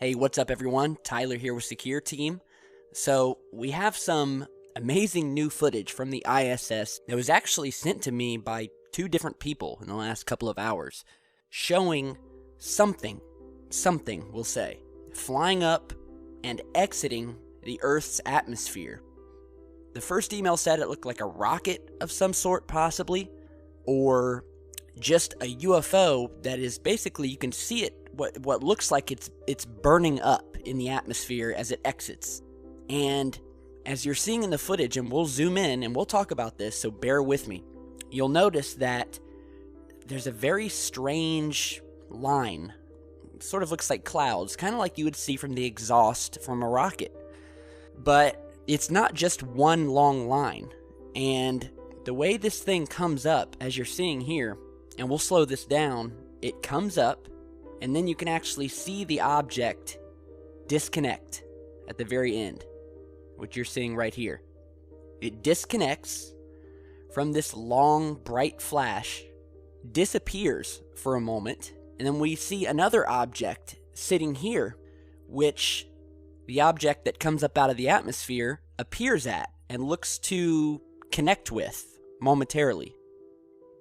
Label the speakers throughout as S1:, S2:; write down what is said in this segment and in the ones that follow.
S1: Hey, what's up everyone? Tyler here with Secure Team. So, we have some amazing new footage from the ISS that was actually sent to me by two different people in the last couple of hours, showing something, we'll say, flying up and exiting the Earth's atmosphere. The first email said it looked like a rocket of some sort, possibly, or just a UFO that is basically, you can see it, what looks like it's burning up in the atmosphere as it exits. And as you're seeing in the footage, and we'll zoom in and we'll talk about this, so bear with me, you'll notice that there's a very strange line. It sort of looks like clouds, kind of like you would see from the exhaust from a rocket. But it's not just one long line. And the way this thing comes up, as you're seeing here, and we'll slow this down, it comes up, and then you can actually see the object disconnect at the very end, which you're seeing right here. It disconnects from this long, bright flash, disappears for a moment, and then we see another object sitting here, which the object that comes up out of the atmosphere appears at and looks to connect with momentarily,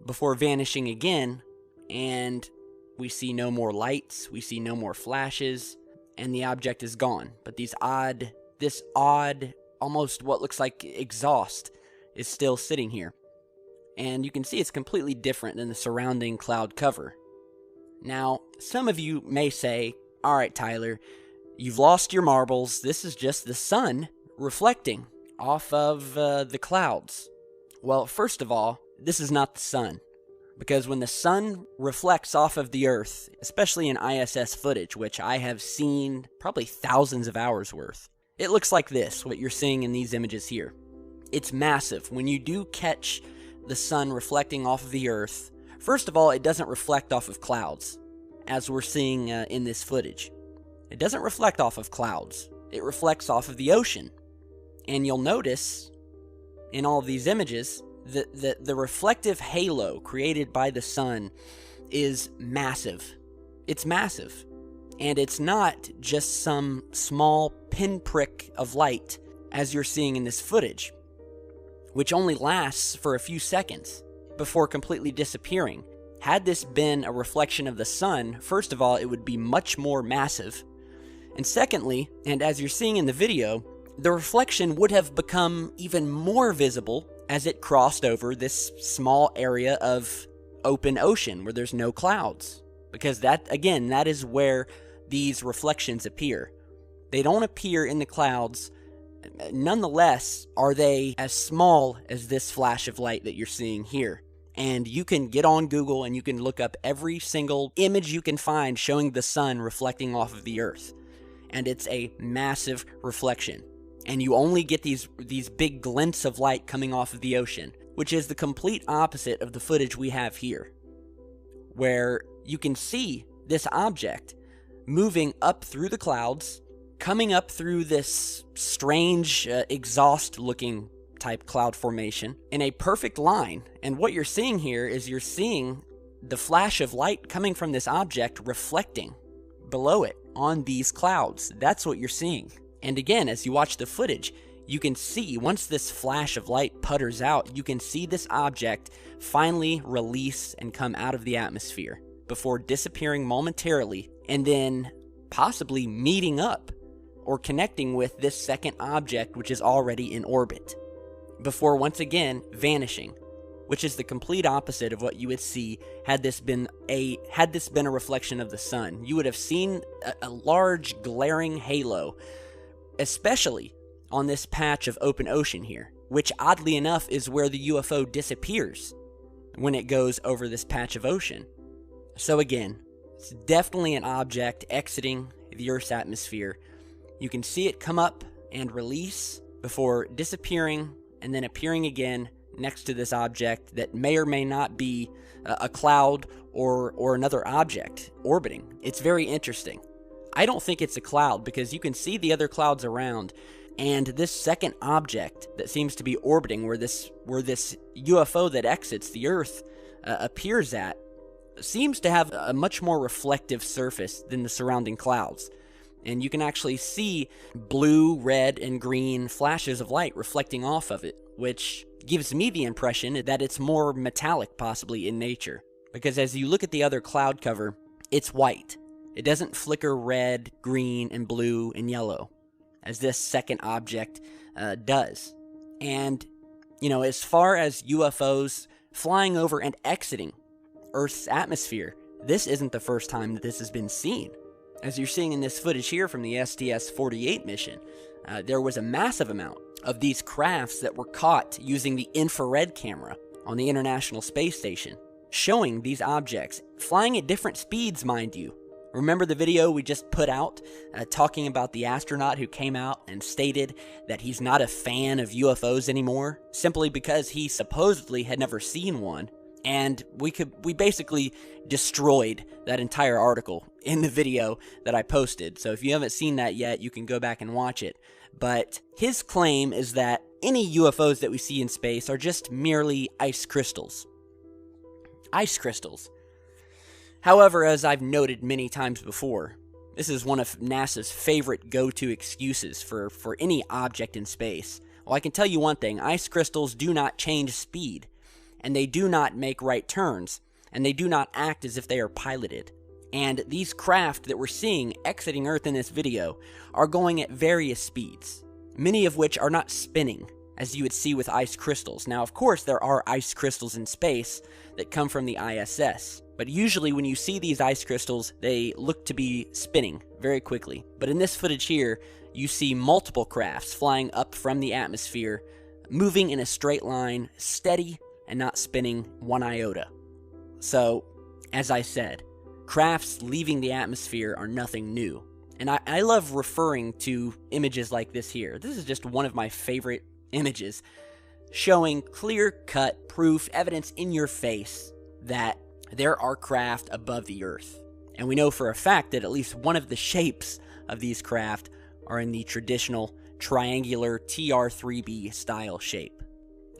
S1: before vanishing again, and we see no more lights, we see no more flashes, and the object is gone. But this odd, almost what looks like exhaust is still sitting here. And you can see it's completely different than the surrounding cloud cover. Now, some of you may say, alright Tyler, you've lost your marbles, this is just the sun reflecting off of the clouds. Well, first of all, this is not the sun. Because when the sun reflects off of the Earth, especially in ISS footage, which I have seen probably thousands of hours worth, it looks like this, what you're seeing in these images here. It's massive. When you do catch the sun reflecting off of the Earth, first of all, it doesn't reflect off of clouds, as we're seeing in this footage. It doesn't reflect off of clouds. It reflects off of the ocean. And you'll notice in all of these images, the reflective halo created by the sun is massive. It's massive. And it's not just some small pinprick of light, as you're seeing in this footage, which only lasts for a few seconds before completely disappearing. Had this been a reflection of the sun, first of all, it would be much more massive. And secondly, and as you're seeing in the video, the reflection would have become even more visible as it crossed over this small area of open ocean where there's no clouds. Because that is where these reflections appear. They don't appear in the clouds. Nonetheless, are they as small as this flash of light that you're seeing here? And you can get on Google and you can look up every single image you can find showing the sun reflecting off of the Earth. And it's a massive reflection. And you only get these big glints of light coming off of the ocean, which is the complete opposite of the footage we have here, where you can see this object moving up through the clouds, coming up through this strange exhaust-looking type cloud formation in a perfect line. And what you're seeing here is you're seeing the flash of light coming from this object reflecting below it on these clouds. That's what you're seeing. And again, as you watch the footage, you can see, once this flash of light putters out, you can see this object finally release and come out of the atmosphere before disappearing momentarily and then possibly meeting up or connecting with this second object, which is already in orbit, before once again vanishing, which is the complete opposite of what you would see had this been a reflection of the sun. You would have seen a large glaring halo, especially on this patch of open ocean here, which oddly enough is where the UFO disappears when it goes over this patch of ocean. So again, it's definitely an object exiting the Earth's atmosphere. You can see it come up and release before disappearing and then appearing again next to this object that may or may not be a cloud or another object orbiting. It's very interesting. I don't think it's a cloud because you can see the other clouds around, and this second object that seems to be orbiting where this UFO that exits the Earth appears at seems to have a much more reflective surface than the surrounding clouds. and you can actually see blue, red, and green flashes of light reflecting off of it, which gives me the impression that it's more metallic possibly in nature. Because as you look at the other cloud cover, it's white. It doesn't flicker red, green, and blue, and yellow, as this second object does. And, you know, as far as UFOs flying over and exiting Earth's atmosphere, this isn't the first time that this has been seen. As you're seeing in this footage here from the STS-48 mission, there was a massive amount of these crafts that were caught using the infrared camera on the International Space Station, showing these objects, flying at different speeds, mind you. Remember the video we just put out talking about the astronaut who came out and stated that he's not a fan of UFOs anymore, simply because he supposedly had never seen one? And we basically destroyed that entire article in the video that I posted. So if you haven't seen that yet, you can go back and watch it. But his claim is that any UFOs that we see in space are just merely ice crystals. Ice crystals. However, as I've noted many times before, this is one of NASA's favorite go-to excuses for any object in space. Well, I can tell you one thing, ice crystals do not change speed, and they do not make right turns, and they do not act as if they are piloted. And these craft that we're seeing exiting Earth in this video are going at various speeds, many of which are not spinning, as you would see with ice crystals. Now, of course, there are ice crystals in space that come from the ISS, but usually when you see these ice crystals, they look to be spinning very quickly. But in this footage here, you see multiple crafts flying up from the atmosphere, moving in a straight line, steady, and not spinning one iota. So, as I said, crafts leaving the atmosphere are nothing new. And I love referring to images like this here. This is just one of my favorite images, showing clear-cut proof, evidence in your face that there are craft above the Earth. And we know for a fact that at least one of the shapes of these craft are in the traditional triangular TR-3B style shape.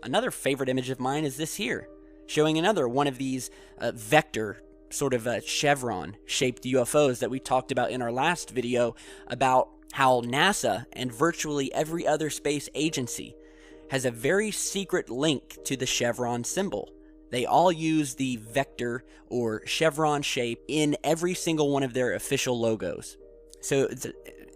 S1: Another favorite image of mine is this here, showing another one of these vector, sort of chevron-shaped UFOs that we talked about in our last video about how NASA and virtually every other space agency has a very secret link to the chevron symbol. They all use the vector or chevron shape in every single one of their official logos. So,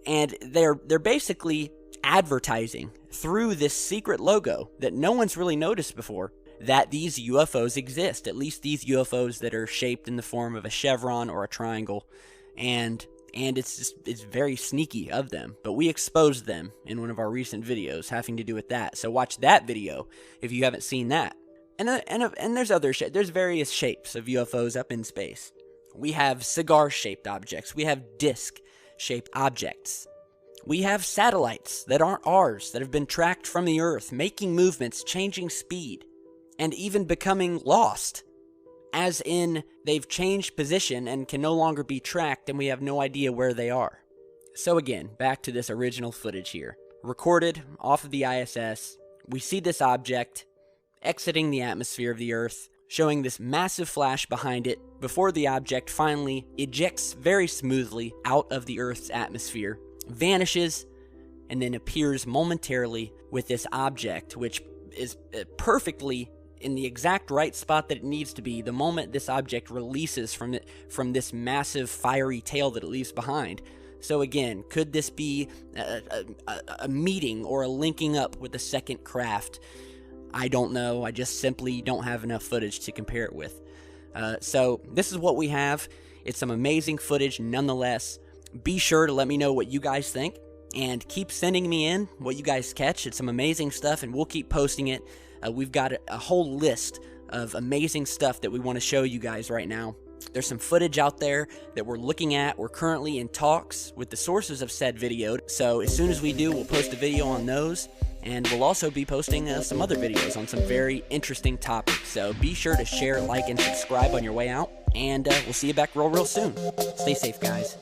S1: and they're basically advertising through this secret logo that no one's really noticed before that these UFOs exist, at least these UFOs that are shaped in the form of a chevron or a triangle, and it's very sneaky of them, but we exposed them in one of our recent videos having to do with that. So watch that video if you haven't seen that. And there's various shapes of UFOs up in space. We have cigar-shaped objects. We have disc-shaped objects. We have satellites that aren't ours, that have been tracked from the Earth, making movements, changing speed, and even becoming lost. As in, they've changed position and can no longer be tracked, and we have no idea where they are. So again, back to this original footage here. Recorded off of the ISS, we see this object exiting the atmosphere of the Earth, showing this massive flash behind it before the object finally ejects very smoothly out of the Earth's atmosphere, vanishes, and then appears momentarily with this object, which is perfectly in the exact right spot that it needs to be the moment this object releases from this massive fiery tail that it leaves behind. So again, could this be a meeting or a linking up with the second craft? I don't know. I just simply don't have enough footage to compare it with. So this is what we have. It's some amazing footage nonetheless. Be sure to let me know what you guys think, and keep sending me in what you guys catch. It's some amazing stuff, and we'll keep posting it. We've got a whole list of amazing stuff that we want to show you guys right now. There's some footage out there that we're looking at. We're currently in talks with the sources of said video. So as soon as we do, we'll post a video on those. And we'll also be posting some other videos on some very interesting topics. So be sure to share, like, and subscribe on your way out. And we'll see you back real soon. Stay safe, guys.